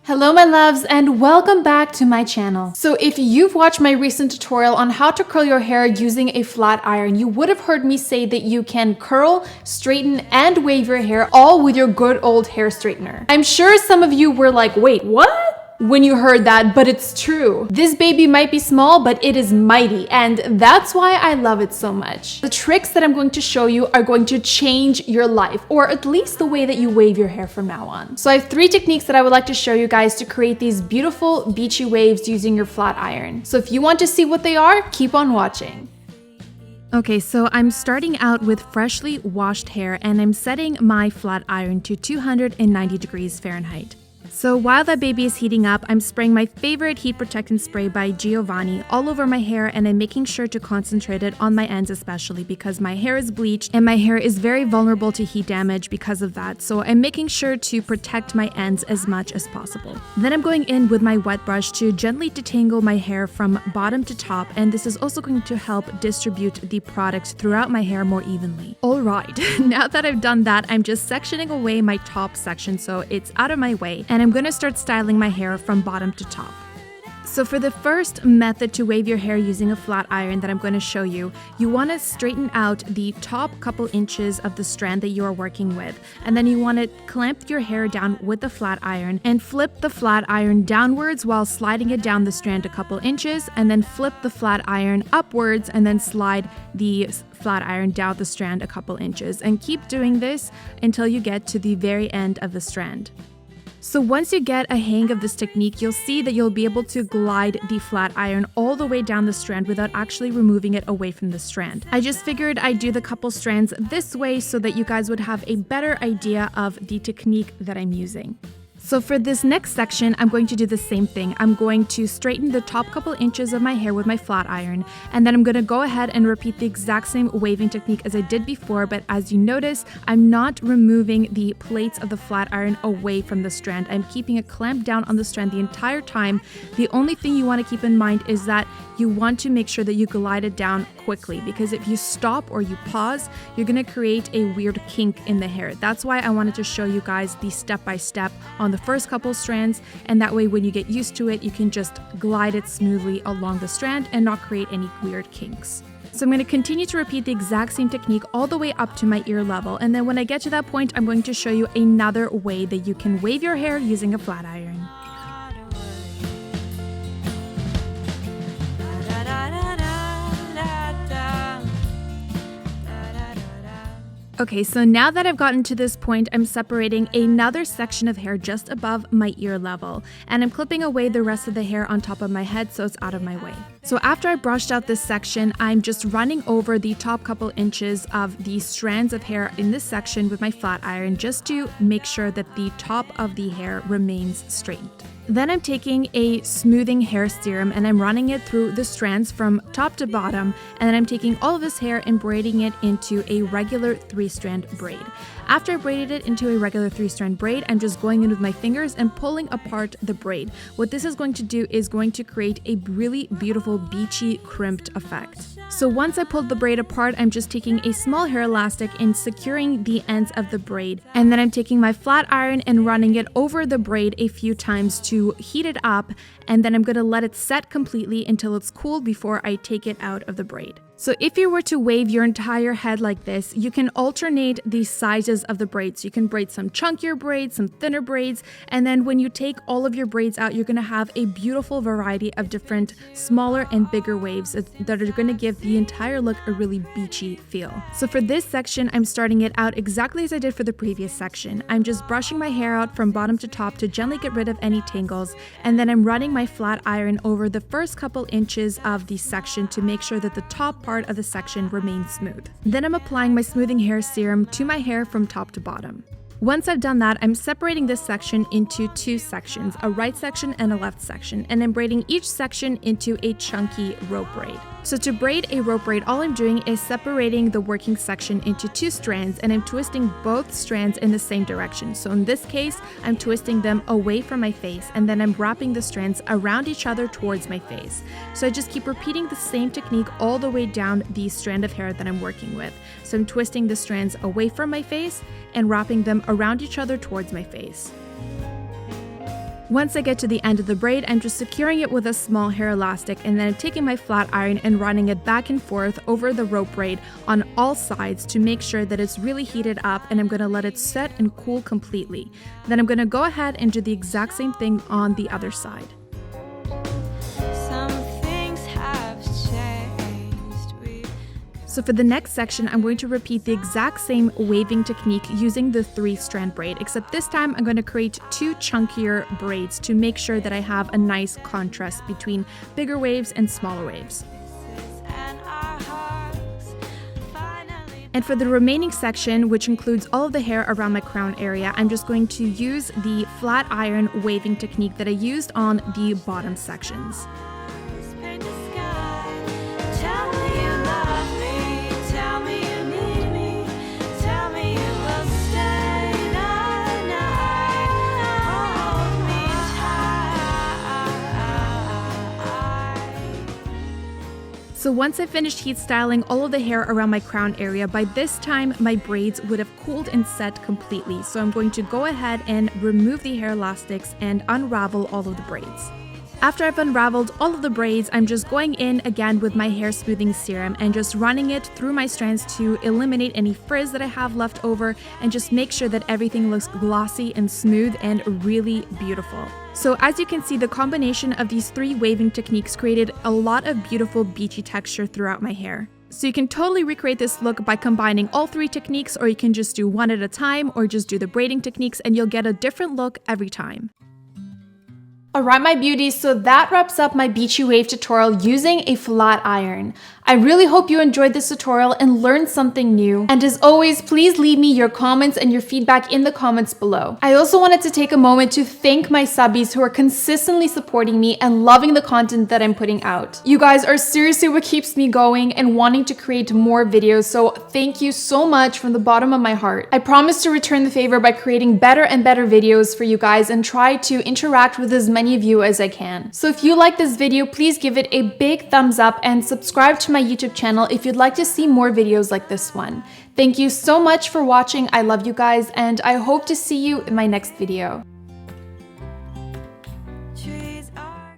Hello my loves and welcome back to my channel. So if you've watched my recent tutorial on how to curl your hair using a flat iron, you would have heard me say that you can curl, straighten, and wave your hair all with your good old hair straightener. I'm sure some of you were like, wait, what? When you heard that, but it's true. This baby might be small, but it is mighty, and that's why I love it so much. The tricks that I'm going to show you are going to change your life, or at least the way that you wave your hair from now on. So I have 3 techniques that I would like to show you guys to create these beautiful beachy waves using your flat iron. So if you want to see what they are, keep on watching. Okay, so I'm starting out with freshly washed hair, and I'm setting my flat iron to 290 degrees Fahrenheit. So while that baby is heating up, I'm spraying my favorite heat protectant spray by Giovanni all over my hair, and I'm making sure to concentrate it on my ends, especially because my hair is bleached and my hair is very vulnerable to heat damage because of that. So I'm making sure to protect my ends as much as possible. Then I'm going in with my wet brush to gently detangle my hair from bottom to top, and this is also going to help distribute the product throughout my hair more evenly. Alright, now that I've done that, I'm just sectioning away my top section so it's out of my way, and I'm going to start styling my hair from bottom to top. So for the first method to wave your hair using a flat iron that I'm going to show you, you want to straighten out the top couple inches of the strand that you are working with, and then you want to clamp your hair down with the flat iron and flip the flat iron downwards while sliding it down the strand a couple inches, and then flip the flat iron upwards and then slide the flat iron down the strand a couple inches, and keep doing this until you get to the very end of the strand. So once you get a hang of this technique, you'll see that you'll be able to glide the flat iron all the way down the strand without actually removing it away from the strand. I just figured I'd do the couple strands this way so that you guys would have a better idea of the technique that I'm using. So for this next section, I'm going to do the same thing. I'm going to straighten the top couple inches of my hair with my flat iron, and then I'm going to go ahead and repeat the exact same waving technique as I did before, but as you notice, I'm not removing the plates of the flat iron away from the strand. I'm keeping it clamped down on the strand the entire time. The only thing you want to keep in mind is that you want to make sure that you glide it down quickly, because if you stop or you pause, you're going to create a weird kink in the hair. That's why I wanted to show you guys the step-by-step on the first couple strands, and that way when you get used to it, you can just glide it smoothly along the strand and not create any weird kinks. So I'm going to continue to repeat the exact same technique all the way up to my ear level, and then when I get to that point, I'm going to show you another way that you can wave your hair using a flat iron. Okay, so now that I've gotten to this point, I'm separating another section of hair just above my ear level, and I'm clipping away the rest of the hair on top of my head so it's out of my way. So after I brushed out this section, I'm just running over the top couple inches of the strands of hair in this section with my flat iron just to make sure that the top of the hair remains straightened. Then I'm taking a smoothing hair serum and I'm running it through the strands from top to bottom, and then I'm taking all of this hair and braiding it into a regular 3-strand braid. After I braided it into a regular 3-strand braid, I'm just going in with my fingers and pulling apart the braid. What this is going to do is going to create a really beautiful beachy crimped effect. So once I pulled the braid apart, I'm just taking a small hair elastic and securing the ends of the braid, and then I'm taking my flat iron and running it over the braid a few times to heat it up, and then I'm going to let it set completely until it's cooled before I take it out of the braid. So if you were to wave your entire head like this, you can alternate the sizes of the braids. You can braid some chunkier braids, some thinner braids, and then when you take all of your braids out, you're going to have a beautiful variety of different smaller and bigger waves that are going to give the entire look a really beachy feel. So for this section, I'm starting it out exactly as I did for the previous section. I'm just brushing my hair out from bottom to top to gently get rid of any tangles, and then I'm running my flat iron over the first couple inches of the section to make sure that the top part of the section remains smooth. Then I'm applying my smoothing hair serum to my hair from top to bottom. Once I've done that, I'm separating this section into 2 sections, a right section and a left section, and I'm braiding each section into a chunky rope braid. So to braid a rope braid, all I'm doing is separating the working section into 2 strands, and I'm twisting both strands in the same direction. So in this case, I'm twisting them away from my face, and then I'm wrapping the strands around each other towards my face. So I just keep repeating the same technique all the way down the strand of hair that I'm working with. So I'm twisting the strands away from my face and wrapping them around each other towards my face. Once I get to the end of the braid, I'm just securing it with a small hair elastic, and then I'm taking my flat iron and running it back and forth over the rope braid on all sides to make sure that it's really heated up, and I'm going to let it set and cool completely. Then I'm going to go ahead and do the exact same thing on the other side. So for the next section, I'm going to repeat the exact same waving technique using the 3-strand braid, except this time I'm going to create 2 chunkier braids to make sure that I have a nice contrast between bigger waves and smaller waves. And for the remaining section, which includes all of the hair around my crown area, I'm just going to use the flat iron waving technique that I used on the bottom sections. So once I finished heat styling all of the hair around my crown area, by this time my braids would have cooled and set completely. So I'm going to go ahead and remove the hair elastics and unravel all of the braids. After I've unraveled all of the braids, I'm just going in again with my hair smoothing serum and just running it through my strands to eliminate any frizz that I have left over and just make sure that everything looks glossy and smooth and really beautiful. So as you can see, the combination of these 3 waving techniques created a lot of beautiful beachy texture throughout my hair. So you can totally recreate this look by combining all 3 techniques, or you can just do one at a time or just do the braiding techniques and you'll get a different look every time. Alright my beauties, so that wraps up my Beachy Wave tutorial using a flat iron. I really hope you enjoyed this tutorial and learned something new. And as always, please leave me your comments and your feedback in the comments below. I also wanted to take a moment to thank my subbies who are consistently supporting me and loving the content that I'm putting out. You guys are seriously what keeps me going and wanting to create more videos, so thank you so much from the bottom of my heart. I promise to return the favor by creating better and better videos for you guys and try to interact with as many of you as I can. So if you like this video, please give it a big thumbs up and subscribe to my YouTube channel if you'd like to see more videos like this one. Thank you so much for watching. I love you guys, and I hope to see you in my next video.